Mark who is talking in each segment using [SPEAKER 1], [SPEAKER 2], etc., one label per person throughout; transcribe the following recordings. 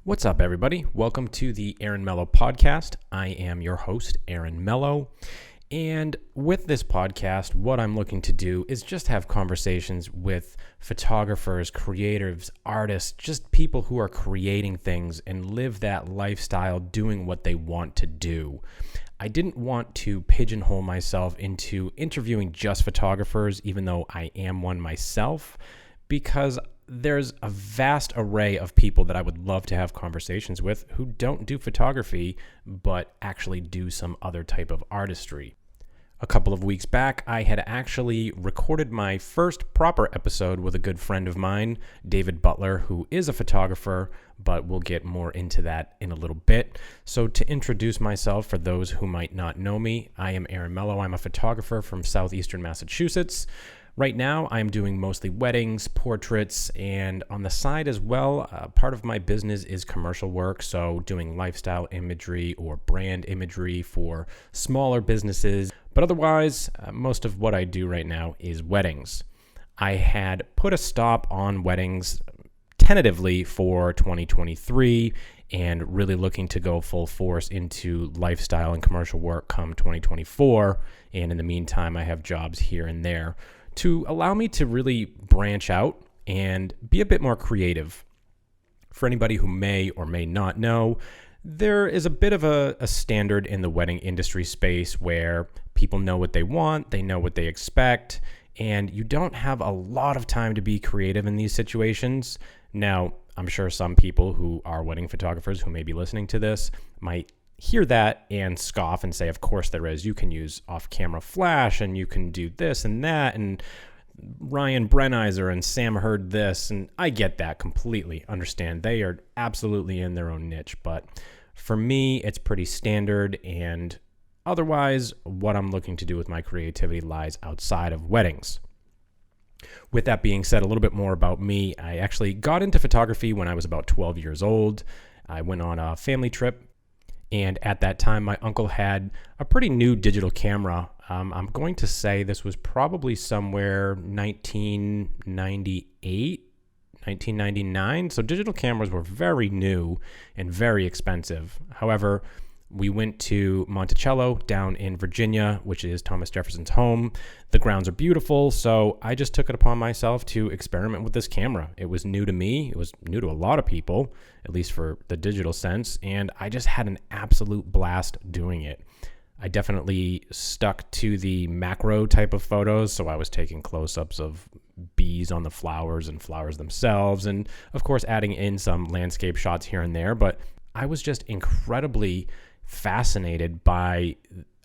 [SPEAKER 1] What's up, everybody? Welcome to the Aaron Mello Podcast. I am your host, Aaron Mello. And with this podcast, what I'm looking to do is just have conversations with photographers, creatives, artists, just people who are creating things and live that lifestyle doing what they want to do. I didn't want to pigeonhole myself into interviewing just photographers, even though I am one myself, because there's a vast array of people that I would love to have conversations with who don't do photography, but actually do some other type of artistry. A couple of weeks back, I had actually recorded my first proper episode with a good friend of mine, David Butler, who is a photographer, but we'll get more into that in a little bit. So to introduce myself, for those who might not know me, I am Aaron Mello. I'm a photographer from southeastern Massachusetts. Right now, I'm doing mostly weddings, portraits, and on the side as well, part of my business is commercial work, so doing lifestyle imagery or brand imagery for smaller businesses. But otherwise, most of what I do right now is weddings. I had put a stop on weddings tentatively for 2023 and really looking to go full force into lifestyle and commercial work come 2024. And in the meantime, I have jobs here and there to allow me to really branch out and be a bit more creative. For anybody who may or may not know, there is a bit of a standard in the wedding industry space where people know what they want, they know what they expect, and you don't have a lot of time to be creative in these situations. Now, I'm sure some people who are wedding photographers who may be listening to this might hear that and scoff and say, of course there is. You can use off-camera flash and you can do this and that, and Ryan Brenizer and Sam Heard this, and I get that completely. Understand they are absolutely in their own niche, but for me it's pretty standard, and otherwise what I'm looking to do with my creativity lies outside of weddings. With that being said, a little bit more about me. I actually got into photography when I was about 12 years old. I went on a family trip, and at that time, my uncle had a pretty new digital camera. I'm going to say this was probably somewhere 1998, 1999. So digital cameras were very new and very expensive. However, we went to Monticello down in Virginia, which is Thomas Jefferson's home. The grounds are beautiful, so I just took it upon myself to experiment with this camera. It was new to me. It was new to a lot of people, at least for the digital sense, and I just had an absolute blast doing it. I definitely stuck to the macro type of photos, so I was taking close-ups of bees on the flowers and flowers themselves, and of course adding in some landscape shots here and there, but I was just incredibly fascinated by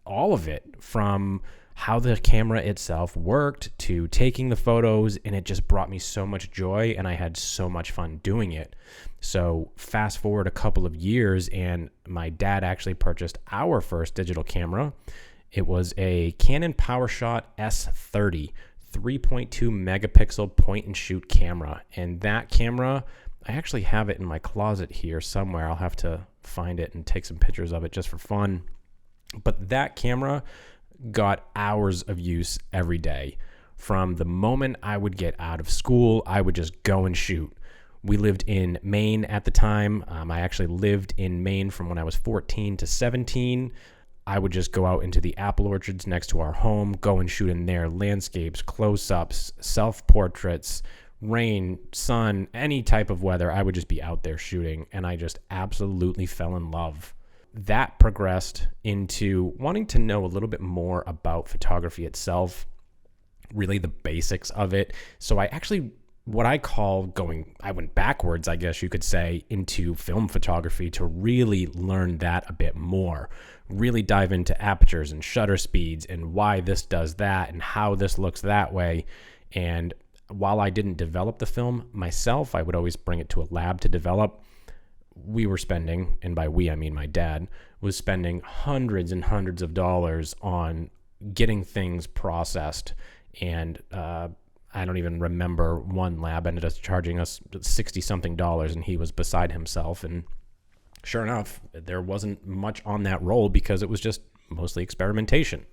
[SPEAKER 1] all of it, from how the camera itself worked to taking the photos, and it just brought me so much joy and I had so much fun doing it. So fast forward a couple of years, and my dad actually purchased our first digital camera. It was a Canon PowerShot S30 3.2 megapixel point and shoot camera, and that camera, I actually have it in my closet here somewhere. I'll have to find it and take some pictures of it just for fun. But that camera got hours of use every day. From the moment I would get out of school, I would just go and shoot. We lived in Maine at the time. I actually lived in Maine from when I was 14 to 17. I would just go out into the apple orchards next to our home, go and shoot in there, landscapes, close-ups, self-portraits, rain, sun, any type of weather. I would just be out there shooting, and I just absolutely fell in love. That progressed into wanting to know a little bit more about photography itself, really the basics of it. So I actually, what I call I went backwards, I guess you could say, into film photography to really learn that a bit more, really dive into apertures and shutter speeds and why this does that and how this looks that way. And while I didn't develop the film myself, I would always bring it to a lab to develop. We were spending, and by we I mean my dad, was spending hundreds and hundreds of dollars on getting things processed. And I don't even remember, one lab ended up charging us $60-something, and he was beside himself. And sure enough, there wasn't much on that roll because it was just mostly experimentation.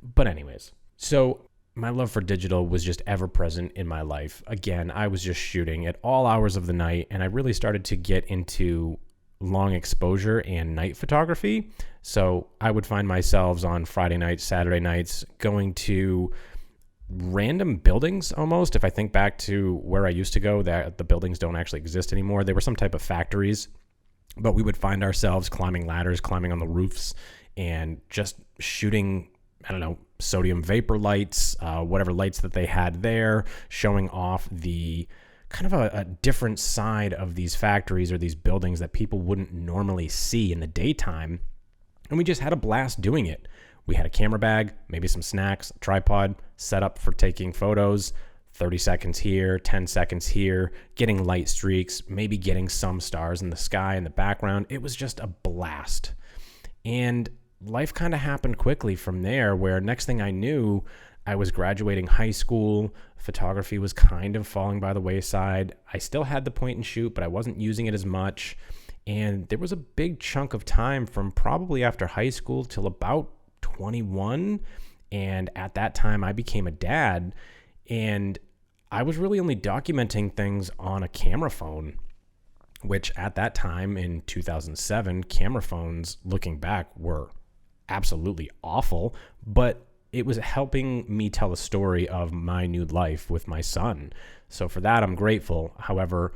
[SPEAKER 1] But anyways, so my love for digital was just ever present in my life. Again, I was just shooting at all hours of the night, and I really started to get into long exposure and night photography. So I would find myself on Friday nights, Saturday nights, going to random buildings almost. If I think back to where I used to go, that the buildings don't actually exist anymore. They were some type of factories, but we would find ourselves climbing ladders, climbing on the roofs, and just shooting, I don't know, sodium vapor lights, whatever lights that they had there, showing off the kind of a different side of these factories or these buildings that people wouldn't normally see in the daytime. And we just had a blast doing it. We had a camera bag, maybe some snacks, a tripod, set up for taking photos, 30 seconds here, 10 seconds here, getting light streaks, maybe getting some stars in the sky in the background. It was just a blast. And life kind of happened quickly from there, where next thing I knew, I was graduating high school. Photography was kind of falling by the wayside. I still had the point and shoot, but I wasn't using it as much. And there was a big chunk of time from probably after high school till about 21. And at that time, I became a dad. And I was really only documenting things on a camera phone, which at that time in 2007, camera phones, looking back, were absolutely awful. But it was helping me tell a story of my new life with my son. So for that, I'm grateful. However,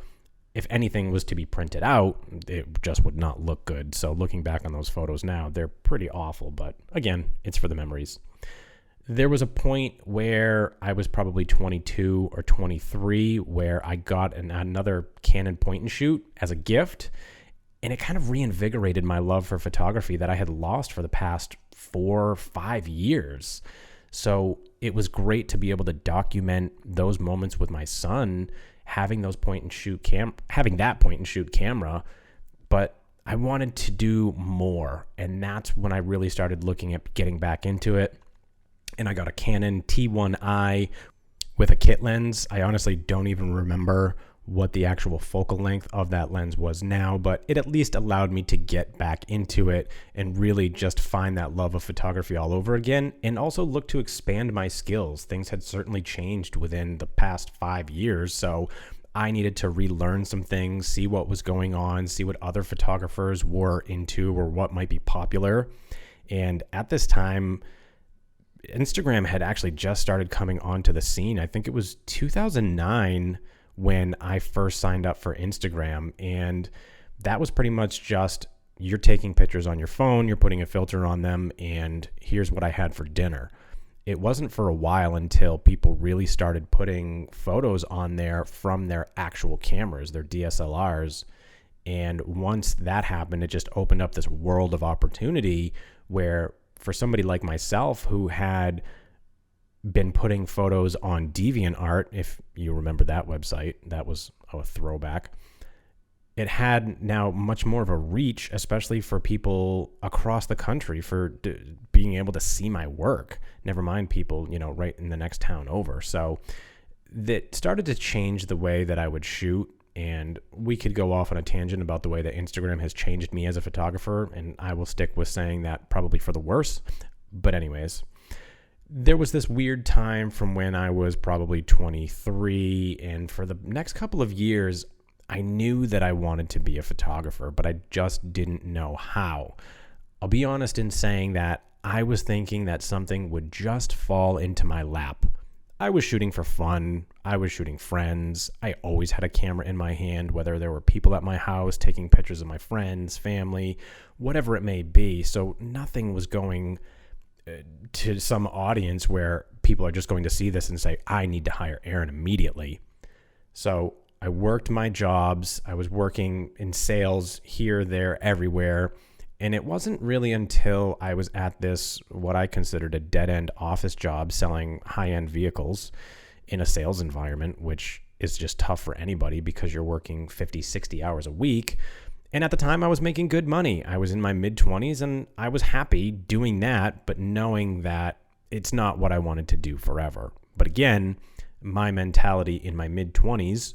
[SPEAKER 1] if anything was to be printed out, it just would not look good. So looking back on those photos now, they're pretty awful. But again, it's for the memories. There was a point where I was probably 22 or 23 where I got another Canon point and shoot as a gift. And it kind of reinvigorated my love for photography that I had lost for the past 4 or 5 years. So it was great to be able to document those moments with my son, having that point and shoot camera, but I wanted to do more. And that's when I really started looking at getting back into it. And I got a Canon T1i with a kit lens. I honestly don't even remember what the actual focal length of that lens was now, but it at least allowed me to get back into it and really just find that love of photography all over again, and also look to expand my skills. Things had certainly changed within the past 5 years, so I needed to relearn some things, see what was going on, see what other photographers were into or what might be popular. And at this time, Instagram had actually just started coming onto the scene. I think it was 2009 when I first signed up for Instagram. And that was pretty much just, you're taking pictures on your phone, you're putting a filter on them, and here's what I had for dinner. It wasn't for a while until people really started putting photos on there from their actual cameras, their DSLRs. And once that happened, it just opened up this world of opportunity where for somebody like myself who had been putting photos on DeviantArt, if you remember that website, that was a throwback. It had now much more of a reach, especially for people across the country, for being able to see my work, never mind people, right in the next town over. So that started to change the way that I would shoot. And we could go off on a tangent about the way that Instagram has changed me as a photographer. And I will stick with saying that probably for the worse. But anyways, there was this weird time from when I was probably 23, and for the next couple of years, I knew that I wanted to be a photographer, but I just didn't know how. I'll be honest in saying that I was thinking that something would just fall into my lap. I was shooting for fun. I was shooting friends. I always had a camera in my hand, whether there were people at my house taking pictures of my friends, family, whatever it may be. So nothing was going to some audience where people are just going to see this and say, I need to hire Aaron immediately. So I worked my jobs. I was working in sales here, there, everywhere. And it wasn't really until I was at this, what I considered a dead-end office job selling high-end vehicles in a sales environment, which is just tough for anybody because you're working 50, 60 hours a week. And at the time, I was making good money. I was in my mid-20s, and I was happy doing that, but knowing that it's not what I wanted to do forever. But again, my mentality in my mid-20s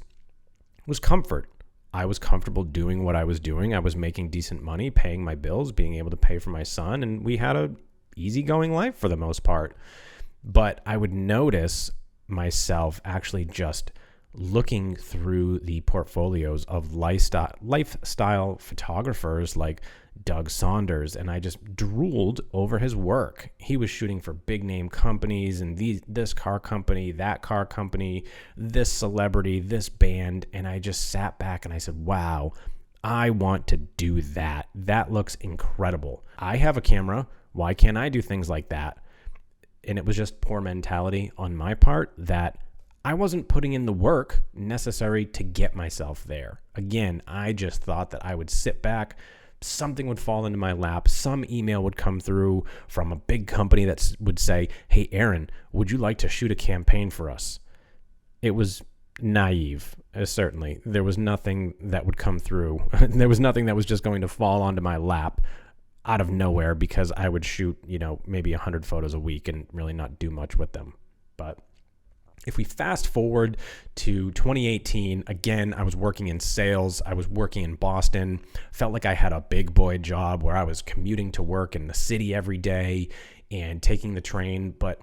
[SPEAKER 1] was comfort. I was comfortable doing what I was doing. I was making decent money, paying my bills, being able to pay for my son, and we had a easygoing life for the most part. But I would notice myself actually just looking through the portfolios of lifestyle photographers like Doug Saunders, and I just drooled over his work. He was shooting for big name companies and this car company, that car company, this celebrity, this band, and I just sat back and I said, wow, I want to do that. That looks incredible. I have a camera. Why can't I do things like that? And it was just poor mentality on my part that I wasn't putting in the work necessary to get myself there. Again, I just thought that I would sit back, something would fall into my lap, some email would come through from a big company that would say, hey, Aaron, would you like to shoot a campaign for us? It was naive, certainly. There was nothing that would come through. There was nothing that was just going to fall onto my lap out of nowhere because I would shoot, maybe 100 photos a week and really not do much with them. But if we fast forward to 2018, again, I was working in sales. I was working in Boston. Felt like I had a big boy job where I was commuting to work in the city every day and taking the train. But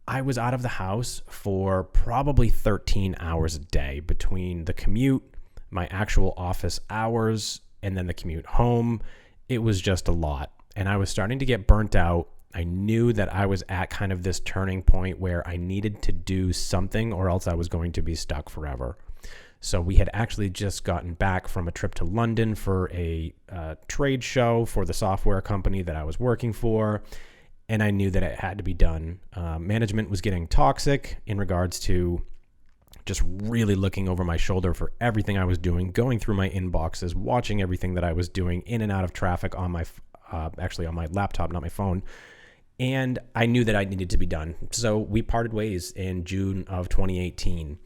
[SPEAKER 1] I was out of the house for probably 13 hours a day between the commute, my actual office hours, and then the commute home. It was just a lot. And I was starting to get burnt out. I knew that I was at kind of this turning point where I needed to do something or else I was going to be stuck forever. So we had actually just gotten back from a trip to London for a trade show for the software company that I was working for. And I knew that it had to be done. Management was getting toxic in regards to just really looking over my shoulder for everything I was doing, going through my inboxes, watching everything that I was doing in and out of traffic on my, actually on my laptop, not my phone. And I knew that I needed to be done. So we parted ways in June of 2018.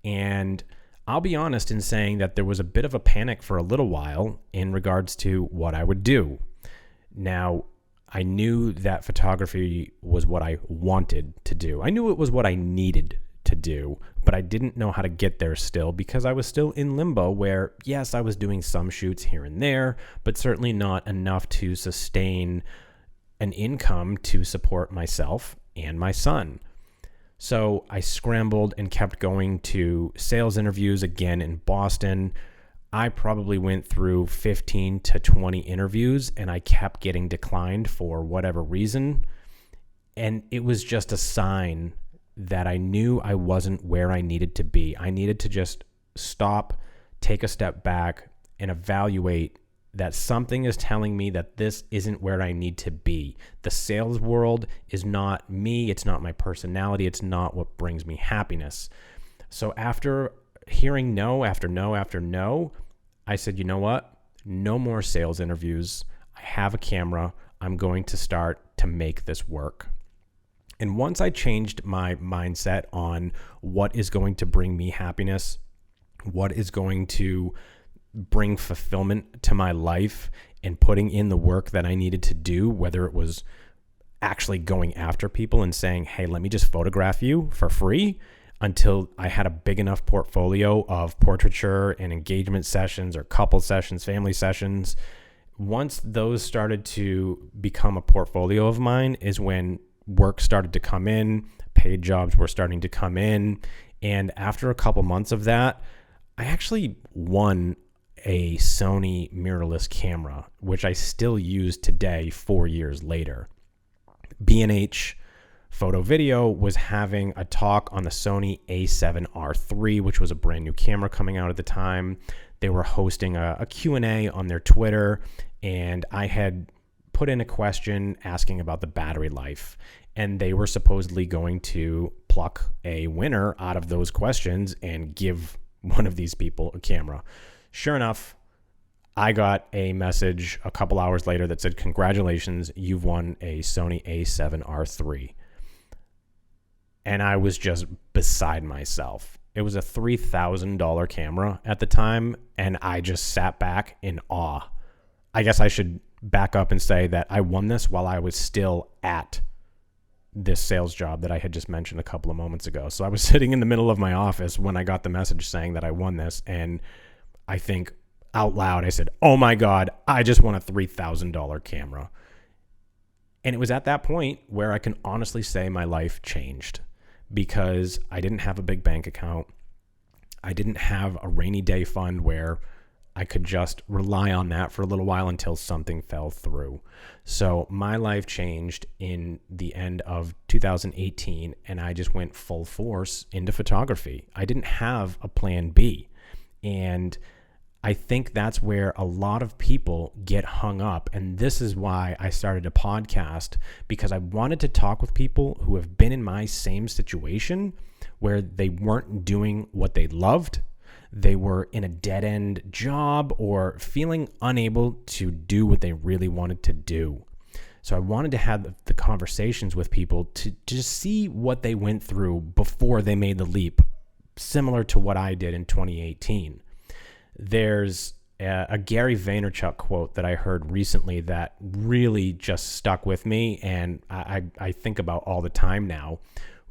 [SPEAKER 1] And I'll be honest in saying that there was a bit of a panic for a little while in regards to what I would do. Now, I knew that photography was what I wanted to do. I knew it was what I needed to do, but I didn't know how to get there still because I was still in limbo where, yes, I was doing some shoots here and there, but certainly not enough to sustain an income to support myself and my son. So I scrambled and kept going to sales interviews again in Boston. I probably went through 15 to 20 interviews and I kept getting declined for whatever reason. And it was just a sign that I knew I wasn't where I needed to be. I needed to just stop, take a step back, and evaluate that something is telling me that this isn't where I need to be. The sales world is not me. It's not my personality. It's not what brings me happiness. So after hearing no after no after no, I said, you know what? No more sales interviews. I have a camera. I'm going to start to make this work. And once I changed my mindset on what is going to bring me happiness, what is going to bring fulfillment to my life and putting in the work that I needed to do, whether it was actually going after people and saying, hey, let me just photograph you for free until I had a big enough portfolio of portraiture and engagement sessions or couple sessions, family sessions. Once those started to become a portfolio of mine is when work started to come in, paid jobs were starting to come in. And after a couple months of that, I actually won a Sony mirrorless camera, which I still use today, 4 years later. B&H Photo Video was having a talk on the Sony A7R III, which was a brand new camera coming out at the time. They were hosting a Q&A on their Twitter, and I had put in a question asking about the battery life, and they were supposedly going to pluck a winner out of those questions and give one of these people a camera. Sure enough, I got a message a couple hours later that said, congratulations, you've won a Sony A7R III. And I was just beside myself. It was a $3,000 camera at the time, and I just sat back in awe. I guess I should back up and say that I won this while I was still at this sales job that I had just mentioned a couple of moments ago. So I was sitting in the middle of my office when I got the message saying that I won this, and I think out loud, I said, oh my God, I just won a $3,000 camera. And it was at that point where I can honestly say my life changed because I didn't have a big bank account. I didn't have a rainy day fund where I could just rely on that for a little while until something fell through. So my life changed in the end of 2018, and I just went full force into photography. I didn't have a plan B. And I think that's where a lot of people get hung up. And this is why I started a podcast, because I wanted to talk with people who have been in my same situation where they weren't doing what they loved. They were in a dead-end job or feeling unable to do what they really wanted to do. So I wanted to have the conversations with people to just see what they went through before they made the leap, similar to what I did in 2018. There's a Gary Vaynerchuk quote that I heard recently that really just stuck with me, and I think about all the time now,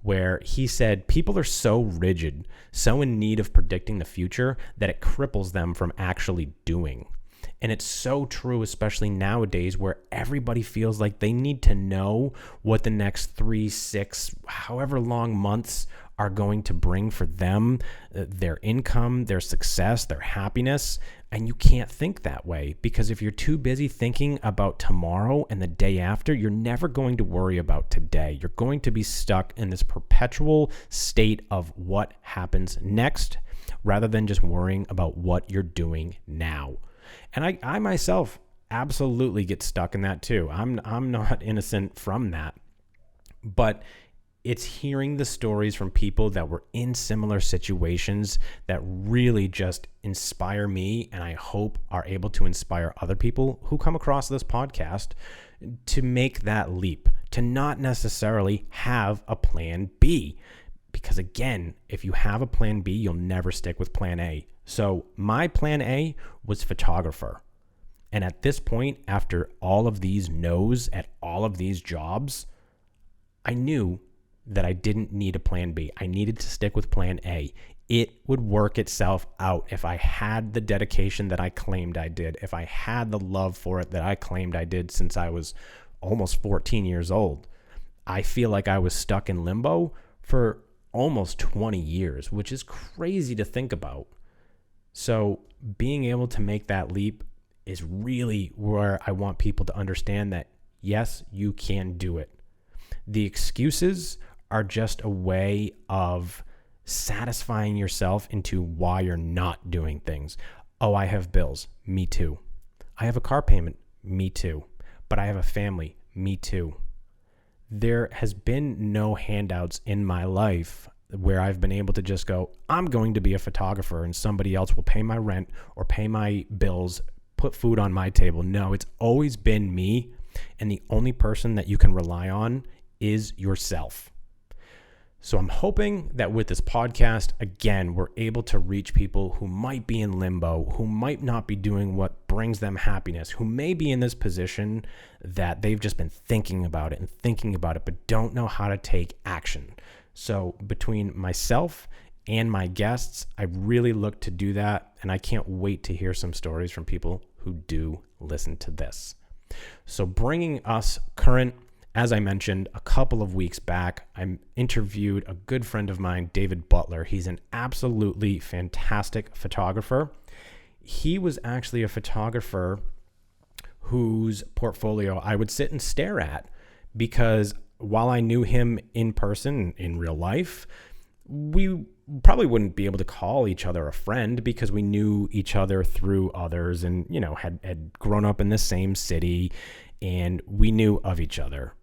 [SPEAKER 1] where he said, people are so rigid, so in need of predicting the future that it cripples them from actually doing. And it's so true, especially nowadays where everybody feels like they need to know what the next 3, 6, however long months are going to bring for them, their income, their success, their happiness. And you can't think that way, because if you're too busy thinking about tomorrow and the day after, you're never going to worry about today. You're going to be stuck in this perpetual state of what happens next, rather than just worrying about what you're doing now. And I myself absolutely get stuck in that too. I'm not innocent from that. But it's hearing the stories from people that were in similar situations that really just inspire me, and I hope are able to inspire other people who come across this podcast to make that leap, to not necessarily have a plan B. Because again, if you have a plan B, you'll never stick with plan A. So my plan A was photographer. And at this point, after all of these no's at all of these jobs, I knew that I didn't need a plan B. I needed to stick with plan A. It would work itself out if I had the dedication that I claimed I did, if I had the love for it that I claimed I did since I was almost 14 years old. I feel like I was stuck in limbo for almost 20 years, which is crazy to think about. So being able to make that leap is really where I want people to understand that, yes, you can do it. The excuses are just a way of satisfying yourself into why you're not doing things. Oh, I have bills. Me too. I have a car payment. Me too. But I have a family. Me too. There has been no handouts in my life where I've been able to just go, I'm going to be a photographer and somebody else will pay my rent or pay my bills, put food on my table. No, it's always been me. And the only person that you can rely on is yourself. So I'm hoping that with this podcast, again, we're able to reach people who might be in limbo, who might not be doing what brings them happiness, who may be in this position that they've just been thinking about it, but don't know how to take action. So between myself and my guests, I really look to do that, and I can't wait to hear some stories from people who do listen to this. So bringing us current, as I mentioned a couple of weeks back, I interviewed a good friend of mine, David Butler. He's an absolutely fantastic photographer. He was actually a photographer whose portfolio I would sit and stare at, because while I knew him in person, in real life, we probably wouldn't be able to call each other a friend because we knew each other through others and, had grown up in the same city and we knew of each other.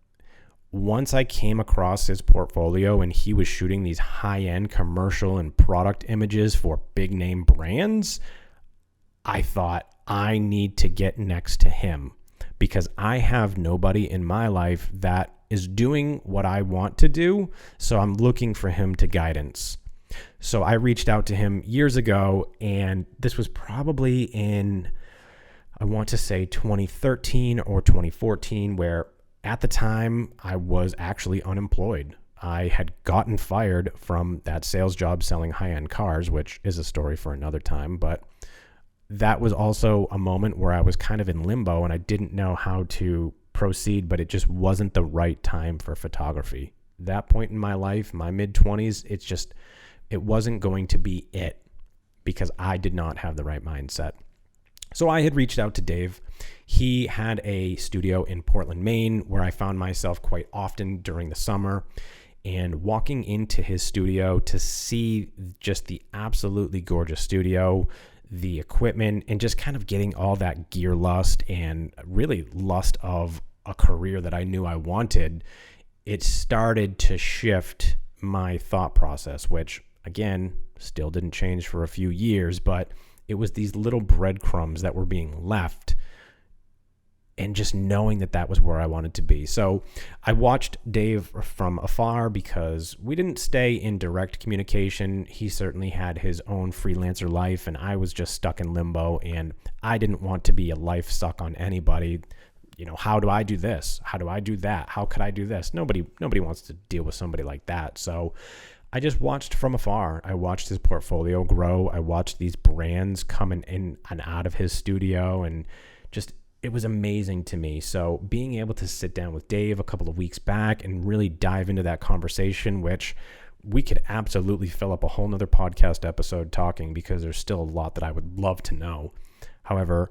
[SPEAKER 1] Once I came across his portfolio and he was shooting these high-end commercial and product images for big name brands, I thought I need to get next to him because I have nobody in my life that is doing what I want to do. So I'm looking for him to guidance. So I reached out to him years ago, and this was probably in, I want to say 2013 or 2014, where at the time I was actually unemployed. I had gotten fired from that sales job selling high-end cars, which is a story for another time, but that was also a moment where I was kind of in limbo and I didn't know how to proceed, but it just wasn't the right time for photography. That point in my life, my mid-20s, it wasn't going to be it. because I did not have the right mindset. So I had reached out to Dave. He had a studio in Portland, Maine, where I found myself quite often during the summer. And walking into his studio to see just the absolutely gorgeous studio, the equipment, and just kind of getting all that gear lust and really lust of a career that I knew I wanted, it started to shift my thought process, which again, still didn't change for a few years, but it was these little breadcrumbs that were being left, and just knowing that that was where I wanted to be. So I watched Dave from afar because we didn't stay in direct communication. He certainly had his own freelancer life, and I was just stuck in limbo, and I didn't want to be a life suck on anybody. You know, how do I do this? How do I do that? How could I do this? Nobody wants to deal with somebody like that. So I just watched from afar. I watched his portfolio grow. I watched these brands coming in and out of his studio, and just it was amazing to me. So being able to sit down with Dave a couple of weeks back and really dive into that conversation, which we could absolutely fill up a whole nother podcast episode talking, because there's still a lot that I would love to know. However,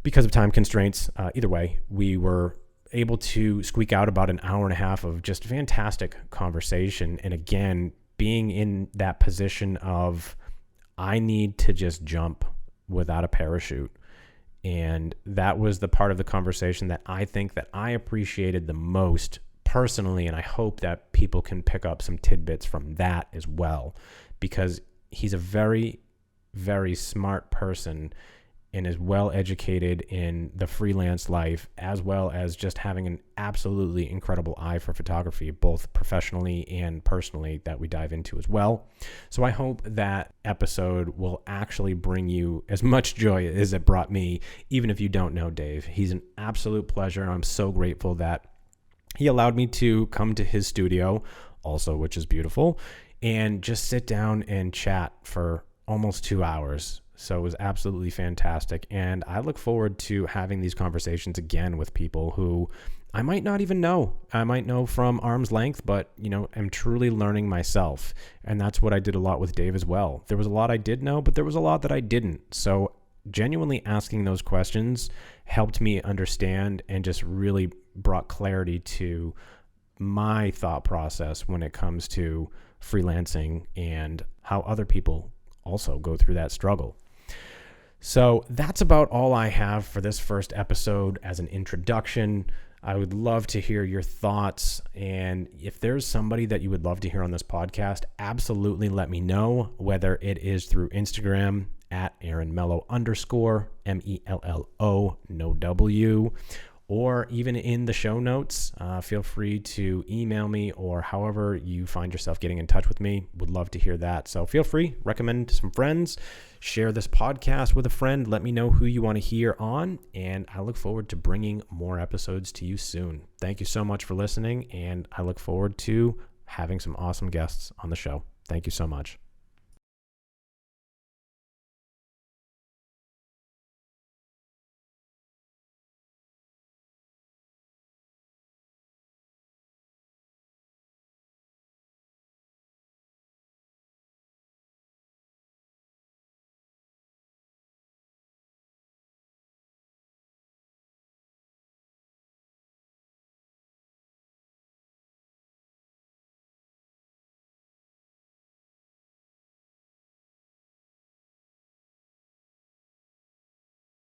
[SPEAKER 1] because of time constraints, either way, we were able to squeak out about an hour and a half of just fantastic conversation. And again, being in that position of I need to just jump without a parachute. And that was the part of the conversation that I think that I appreciated the most personally. And I hope that people can pick up some tidbits from that as well, because he's a very, very smart person and is well educated in the freelance life, as well as just having an absolutely incredible eye for photography, both professionally and personally, that we dive into as well. So I hope that episode will actually bring you as much joy as it brought me, even if you don't know Dave. He's an absolute pleasure. I'm so grateful that he allowed me to come to his studio also, which is beautiful, and just sit down and chat for almost 2 hours. So it was absolutely fantastic. And I look forward to having these conversations again with people who I might not even know. I might know from arm's length, but, you know, I'm truly learning myself. And that's what I did a lot with Dave as well. There was a lot I did know, but there was a lot that I didn't. So genuinely asking those questions helped me understand and just really brought clarity to my thought process when it comes to freelancing and how other people also go through that struggle. So that's about all I have for this first episode as an introduction. I would love to hear your thoughts. And if there's somebody that you would love to hear on this podcast, absolutely let me know, whether it is through Instagram at Aaron Mello _ MELLO, no W, or even in the show notes. Feel free to email me, or however you find yourself getting in touch with me. Would love to hear that. So feel free, recommend to some friends, share this podcast with a friend. Let me know who you want to hear on, and I look forward to bringing more episodes to you soon. Thank you so much for listening, and I look forward to having some awesome guests on the show. Thank you so much.